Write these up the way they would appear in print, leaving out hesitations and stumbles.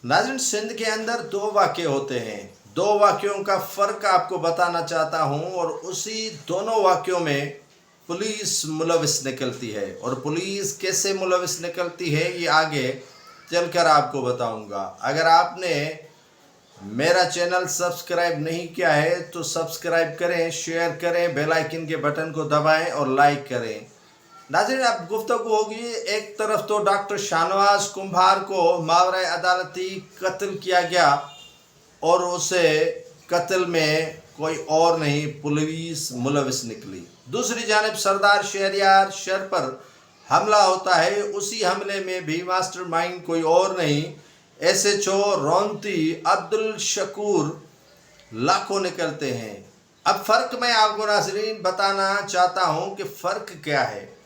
नाज़रीन, सिंध के अंदर दो वाक़े होते हैं। दो वाक़यों का फ़र्क आपको बताना चाहता हूँ और उसी दोनों वाक़यों में पुलिस मुलविस निकलती है, और पुलिस कैसे मुलविस निकलती है ये आगे चलकर आपको बताऊँगा। अगर आपने मेरा चैनल सब्सक्राइब नहीं किया है तो सब्सक्राइब करें, शेयर करें, बेल आइकन के बटन को दबाएं और लाइक करें। नाज़रीन, अब गुफ्तगू होगी। एक तरफ तो डॉक्टर शाहनवाज कुम्भार को मावराए अदालती कत्ल किया गया और उसे कत्ल में कोई और नहीं, पुलिस मुलविस निकली। दूसरी जानिब सरदार शहरियार शर पर हमला होता है। उसी हमले में भी मास्टरमाइंड कोई और नहीं, SHO रोंती अब्दुल शकूर लाखों निकलते हैं। अब फ़र्क मैं आपको नाज़रीन बताना चाहता हूँ कि फ़र्क क्या है।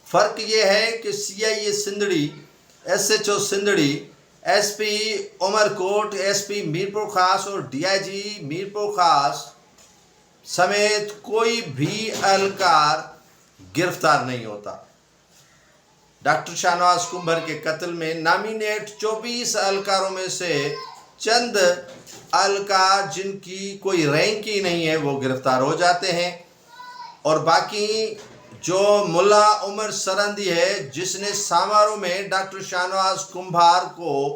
फ़र्क ये है कि CIA Sindhri, SHO Sindhri, SP Umarkot, SP Mirpur खास और DIG मीरपुर खास समेत कोई भी एहलकार गिरफ्तार नहीं होता। डॉक्टर शाहनवाज कुम्भार के कत्ल में नामिनेट 24 एहलकारों में से चंद एहलकार जिनकी कोई रैंक ही नहीं है वो गिरफ्तार हो जाते हैं, और बाकी जो मुल्ला उमर सरंदी है जिसने समारोह में डॉक्टर शाहनवाज कुम्भार को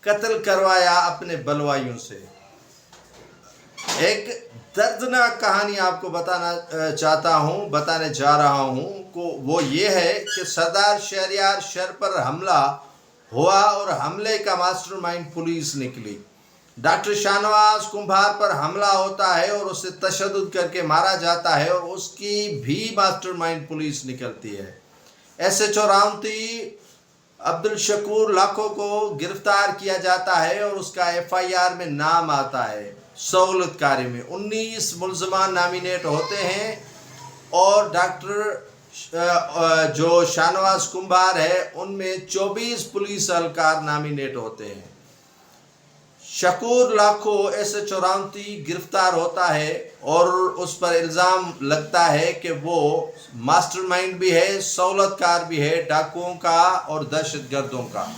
कत्ल करवाया अपने बलवाइयों से। एक दर्दनाक कहानी आपको बताने जा रहा हूँ को वो ये है कि सरदार शहरियार शर पर हमला हुआ और हमले का मास्टरमाइंड पुलिस निकली। डॉक्टर शाहनवाज कुम्भार पर हमला होता है और उसे तशद्दुद करके मारा जाता है और उसकी भी मास्टरमाइंड पुलिस निकलती है। SHO रोंती अब्दुल शकूर लाखों को गिरफ्तार किया जाता है और उसका FIR में नाम आता है। सहूलतकारी में 19 मुलजमान नामिनेट होते हैं और डॉक्टर जो शाहनवाज कुम्भार है उनमें 24 पुलिस एहलकार नामिनेट होते हैं। शकूर लाखों SHO रोंती गिरफ्तार होता है और उस पर इल्ज़ाम लगता है कि वो मास्टरमाइंड भी है, सहूलतकार भी है, डाकुओं का और दहशतगर्दों का।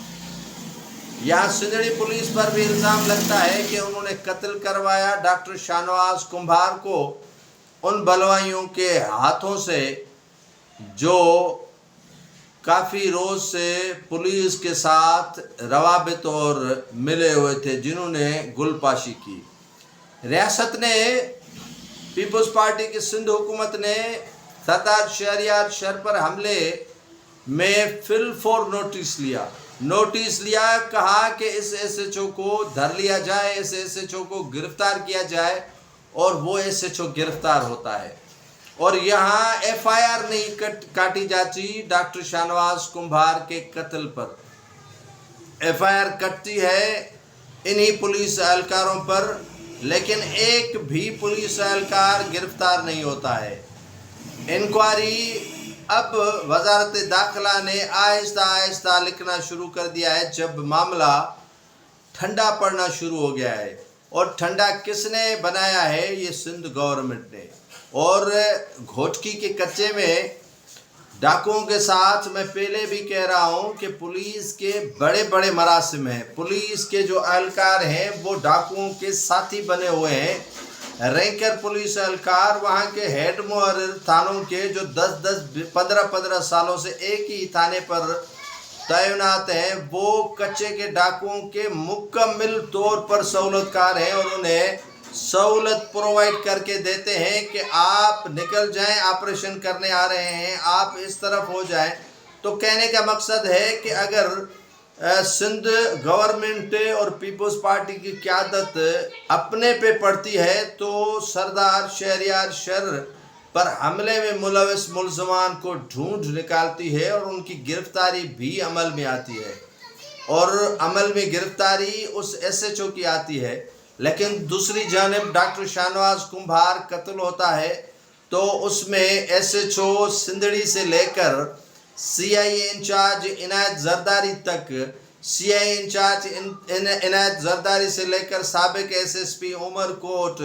यहाँ सिंदड़ी पुलिस पर भी इल्ज़ाम लगता है कि उन्होंने कत्ल करवाया डॉक्टर शाहनवाज कुम्भार को उन बलवाइयों के हाथों से जो काफ़ी रोज़ से पुलिस के साथ रवाबित और मिले हुए थे, जिन्होंने गुलपाशी की। रियासत ने, पीपल्स पार्टी की सिंध हुकूमत ने सरदार शहरियार शर पर हमले में फिल फॉर नोटिस लिया। कहा कि इस SHO को धर लिया जाए, इस SHO को गिरफ्तार किया जाए, और वो SHO गिरफ्तार होता है। और यहाँ FIR नहीं काटी जाती डॉक्टर शाहनवाज कुम्भार के कत्ल पर। FIR कटती है इन्हीं पुलिस एहलकारों पर, लेकिन एक भी पुलिस एहलकार गिरफ्तार नहीं होता है। इंक्वायरी अब वजारत दाखिला ने आहिस्ता आहिस्ता लिखना शुरू कर दिया है, जब मामला ठंडा पड़ना शुरू हो गया है। और ठंडा किसने बनाया है? ये सिंध गवर्नमेंट ने। और घोटकी के कच्चे में डाकुओं के साथ मैं पहले भी कह रहा हूँ कि पुलिस के बड़े बड़े मरासिम हैं। पुलिस के जो एहलकार हैं वो डाकुओं के साथी बने हुए हैं। रैंकर पुलिस एहलकार वहाँ के हेड मुहर्रिर थानों के जो 10-10, 15-15 सालों से एक ही थाने पर तैनात हैं, वो कच्चे के डाकुओं के मुकम्मल तौर पर सहूलतकार हैं और उन्हें सहूलत प्रोवाइड करके देते हैं कि आप निकल जाएं, ऑपरेशन करने आ रहे हैं, आप इस तरफ हो जाएं। तो कहने का मकसद है कि अगर सिंध गवर्नमेंट और पीपल्स पार्टी की क़यादत अपने पे पड़ती है तो सरदार शहरियार शर पर हमले में मुलविस मुलजमान को ढूंढ निकालती है और उनकी गिरफ्तारी भी अमल में आती है। और अमल में गिरफ्तारी उस SHO की आती है। लेकिन दूसरी जानिब डॉक्टर शाहनवाज कुम्भार कत्ल होता है तो उसमें SHO सिंदड़ी से लेकर CIA इंचार्ज इनायत जरदारी तक, CIA इंचार्ज इनायत जरदारी से लेकर साबिक SSP उमरकोट,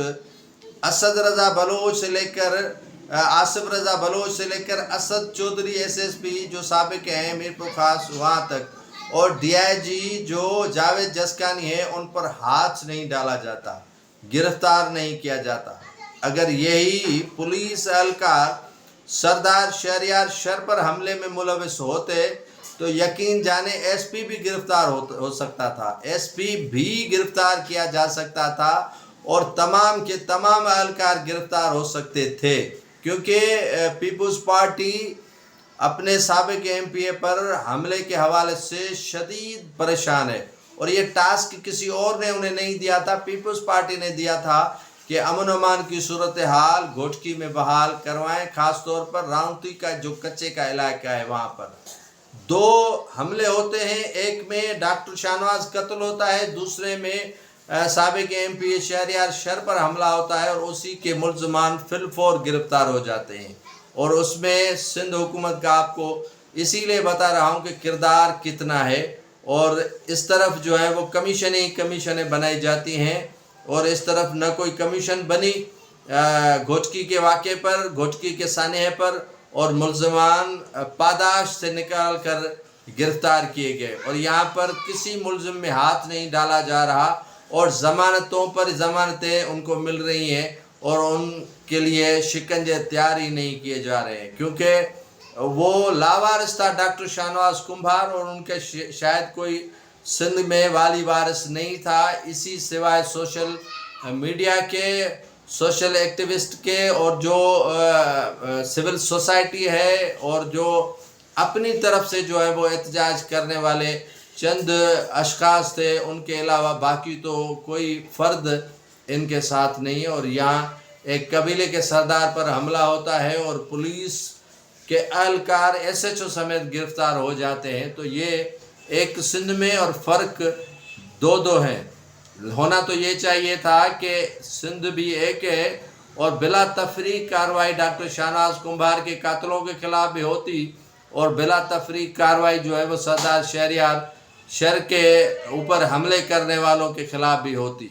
असद रज़ा बलोच से लेकर आसिफ रज़ा बलोच से लेकर असद चौधरी SSP जो साबिक हैं मीरपुर खास, वहाँ तक اور DIG جو جاوید جسکانی ہے ان پر ہاتھ نہیں ڈالا جاتا، گرفتار نہیں کیا جاتا۔ اگر یہی پولیس اہلکار سردار شہریار شر پر حملے میں ملوث ہوتے تو یقین جانے SP بھی گرفتار ہو سکتا تھا، SP بھی گرفتار کیا جا سکتا تھا اور تمام کے تمام اہلکار گرفتار ہو سکتے تھے، کیونکہ پیپلز پارٹی اپنے سابق MPA پر حملے کے حوالے سے شدید پریشان ہے، اور یہ ٹاسک کسی اور نے انہیں نہیں دیا تھا، پیپلز پارٹی نے دیا تھا کہ امن و امان کی صورتحال گھوٹکی میں بحال کروائیں، خاص طور پر راونتی کا جو کچے کا علاقہ ہے وہاں پر 2 حملے ہوتے ہیں، ایک میں ڈاکٹر شاہنواز قتل ہوتا ہے، دوسرے میں سابق MPA شہریار شر پر حملہ ہوتا ہے، اور اسی کے ملزمان فی الفور گرفتار ہو جاتے ہیں۔ اور اس میں سندھ حکومت کا آپ کو اسی لیے بتا رہا ہوں کہ کردار کتنا ہے، اور اس طرف جو ہے وہ کمیشنیں بنائی جاتی ہیں، اور اس طرف نہ کوئی کمیشن بنی گھوٹکی کے واقعے پر، گھوٹکی کے سانحے پر، اور ملزمان پاداش سے نکال کر گرفتار کیے گئے، اور یہاں پر کسی ملزم میں ہاتھ نہیں ڈالا جا رہا، اور ضمانتوں پر ضمانتیں ان کو مل رہی ہیں، اور ان کے لیے شکنجے تیاری نہیں کیے جا رہے ہیں، کیونکہ وہ لاوارث تھا ڈاکٹر شاہنواز کمبھار، اور ان کے شاید کوئی سندھ میں والی وارث نہیں تھا، اسی سوائے سوشل میڈیا کے، سوشل ایکٹیوسٹ کے، اور جو سول سوسائٹی ہے، اور جو اپنی طرف سے جو ہے وہ احتجاج کرنے والے چند اشخاص تھے، ان کے علاوہ باقی تو کوئی فرد ان کے ساتھ نہیں ہے۔ اور یہاں ایک قبیلے کے سردار پر حملہ ہوتا ہے اور پولیس کے اہلکار SHO سمیت گرفتار ہو جاتے ہیں، تو یہ ایک سندھ میں اور فرق 2 ہیں۔ ہونا تو یہ چاہیے تھا کہ سندھ بھی ایک ہے، اور بلا تفریق کارروائی ڈاکٹر شاہنواز کمبھار کے قاتلوں کے خلاف بھی ہوتی، اور بلا تفریق کارروائی جو ہے وہ سردار شہریار شر کے اوپر حملے کرنے والوں کے خلاف بھی ہوتی۔